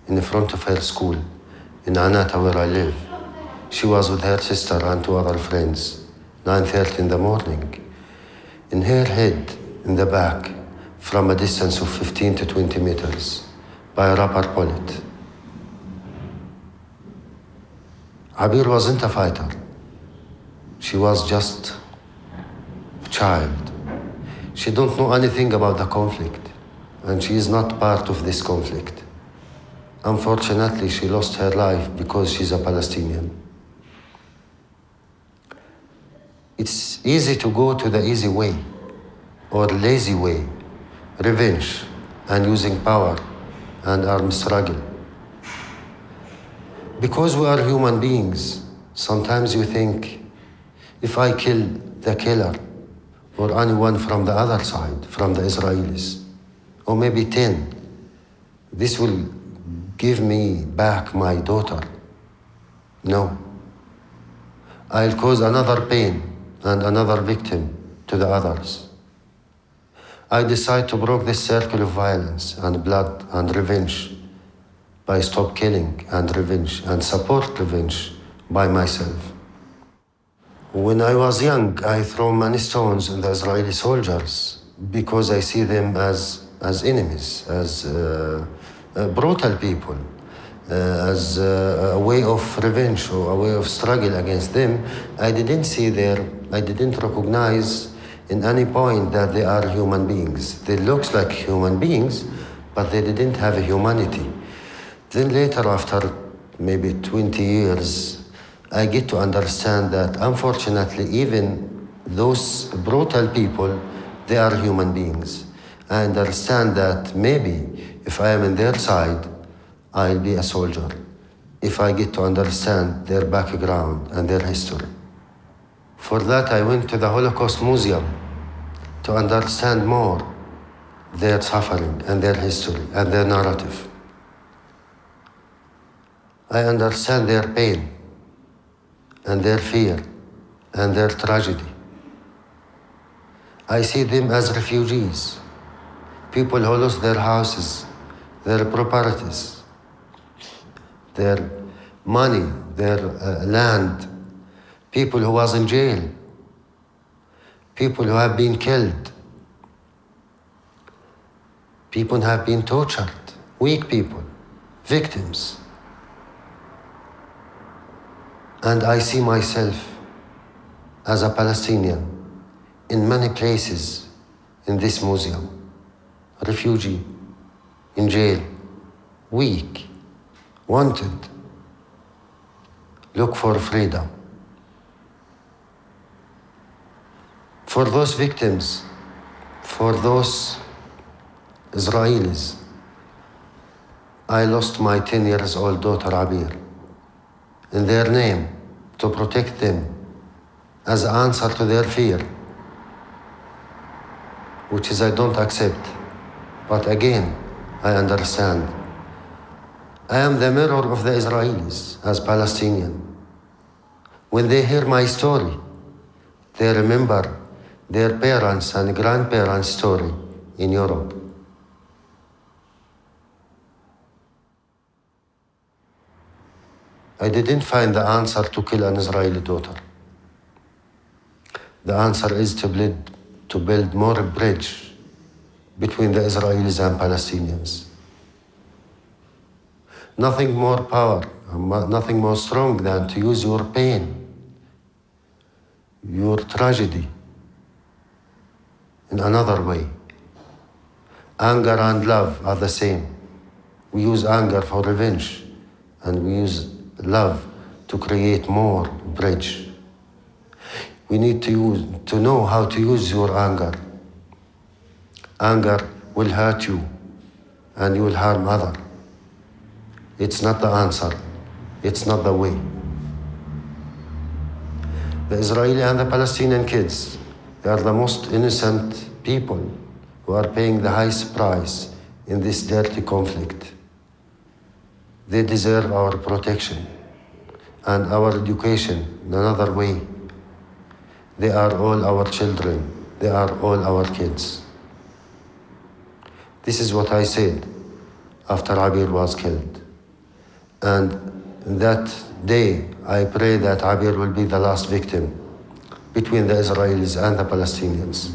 in front of her school, in Anata where I live. She was with her sister and two other friends, 9:30 in the morning. In her head, in the back, from a distance of 15 to 20 meters, by a rubber bullet. Abir wasn't a fighter. She was just a child. She don't know anything about the conflict, and she is not part of this conflict. Unfortunately, she lost her life because she's a Palestinian. It's easy to go to the easy way or lazy way, revenge and using power and armed struggle. Because we are human beings, sometimes you think, if I kill the killer or anyone from the other side, from the Israelis, or maybe 10, this will give me back my daughter. No. I'll cause another pain and another victim to the others. I decide to break this circle of violence and blood and revenge by stop killing and revenge and support revenge by myself. When I was young, I threw many stones at the Israeli soldiers because I see them as enemies, as brutal people, as a way of revenge or a way of struggle against them. I didn't recognize in any point that they are human beings. They look like human beings, but they didn't have a humanity. Then later, after maybe 20 years, I get to understand that unfortunately, even those brutal people, they are human beings. I understand that maybe if I am in their side, I'll be a soldier, if I get to understand their background and their history. For that, I went to the Holocaust Museum to understand more their suffering and their history and their narrative. I understand their pain and their fear and their tragedy. I see them as refugees, people who lost their houses, their properties, their money, their land, people who was in jail, people who have been killed, people who have been tortured, weak people, victims. And I see myself as a Palestinian in many places in this museum. Refugee, in jail, weak, wanted, look for freedom. For those victims, for those Israelis, I lost my 10 years old daughter Abir. In their name, to protect them as an answer to their fear, which is I don't accept. But again, I understand. I am the mirror of the Israelis as Palestinian. When they hear my story, they remember their parents' and grandparents' story in Europe. I didn't find the answer to kill an Israeli daughter. The answer is to build more bridge between the Israelis and Palestinians. Nothing more power, nothing more strong than to use your pain, your tragedy in another way. Anger and love are the same. We use anger for revenge, and we use love to create more bridge. We need to know how to use your anger. Anger will hurt you, and you will harm others. It's not the answer. It's not the way. The Israeli and the Palestinian kids, they are the most innocent people who are paying the highest price in this dirty conflict. They deserve our protection and our education in another way. They are all our children. They are all our kids. This is what I said after Abir was killed. And that day, I pray that Abir will be the last victim between the Israelis and the Palestinians.